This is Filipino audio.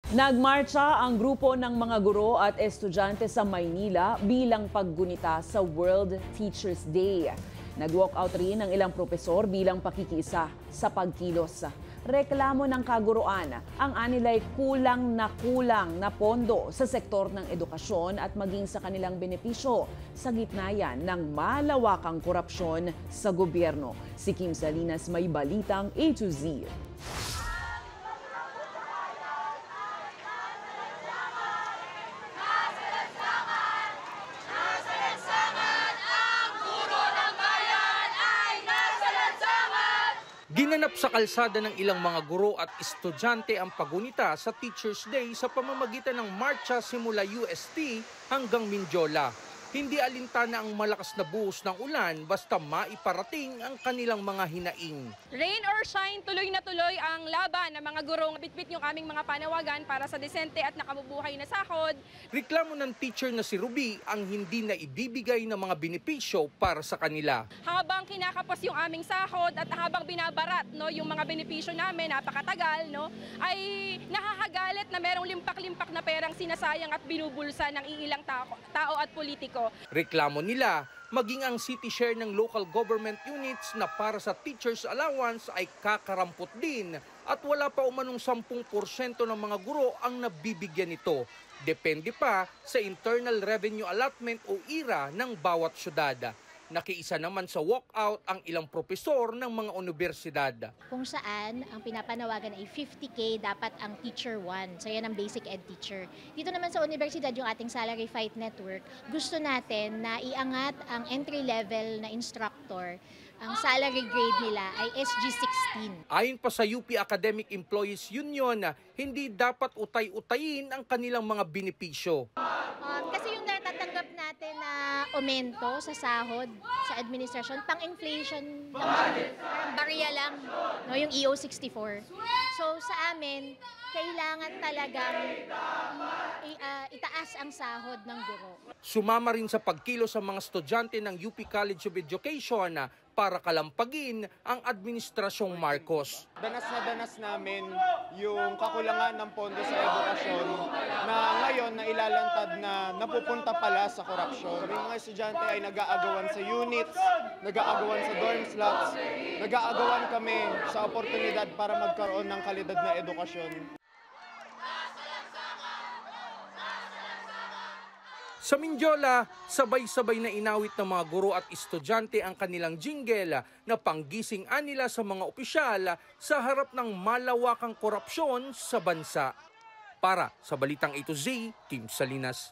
Nagmarcha ang grupo ng mga guro at estudyante sa Maynila bilang paggunita sa World Teachers Day. Nag-walkout rin ang ilang propesor bilang pakikiisa sa pagkilos. Reklamo ng kaguruan ang anilay kulang na pondo sa sektor ng edukasyon at maging sa kanilang benepisyo sa gitna yan ng malawakang korupsyon sa gobyerno. Si Kim Salinas may balitang A to Z. Ginanap sa kalsada ng ilang mga guro at estudyante ang pagunita sa Teachers Day sa pamamagitan ng marcha simula UST hanggang Mindiola. Hindi alintana ang malakas na buhos ng ulan basta maiparating ang kanilang mga hinaing. Rain or shine, tuloy na tuloy ang laban ng mga gurong bitbit yung aming mga panawagan para sa desente at nakabubuhay na sahod. Reklamo ng teacher na si Ruby ang hindi na ibibigay ng mga benepisyo para sa kanila. Habang kinakapos yung aming sahod at habang binabarat yung mga benepisyo namin, napakatagal, ay nakakagalit na merong limpak-limpak na perang sinasayang at binubulsa ng iilang tao at politiko. Reklamo nila maging ang city share ng local government units na para sa teachers allowance ay kakarampot din at wala pa umanong 10% ng mga guro ang nabibigyan nito. Depende pa sa Internal Revenue Allotment o IRA ng bawat syudad. Nakiisa naman sa walkout ang ilang propesor ng mga universidad. Kung saan ang pinapanawagan ay 50K dapat ang teacher 1. So yan ang basic ed teacher. Dito naman sa universidad yung ating salary fight network, gusto natin na iangat ang entry level na instructor. Ang salary grade nila ay SG16. Ayon pa sa UP Academic Employees Union, hindi dapat utay-utayin ang kanilang mga benepisyo. Kasi yung natatanggap natin na aumento sa sahod, sa administrasyon, pang-inflation, barya lang, yung EO64. So sa amin, kailangan talagang itaas ang sahod ng guro. Sumama rin sa pagkilos sa mga estudyante ng UP College of Education para kalampagin ang Administrasyong Marcos. Danas na danas namin yung kakulangan ng pondo sa edukasyon na ngayon na ilalantad na napupunta pala sa korupsyon. Yung mga estudyante ay nag-aagawan sa units, nag-aagawan sa dorm slots, nag-aagawan kami sa oportunidad para magkaroon ng kalidad na edukasyon. Sa Mindiola, sabay-sabay na inawit ng mga guro at estudyante ang kanilang jingle na panggising nila sa mga opisyal sa harap ng malawakang korupsyon sa bansa. Para sa Balitang A to Z, Kim Salinas.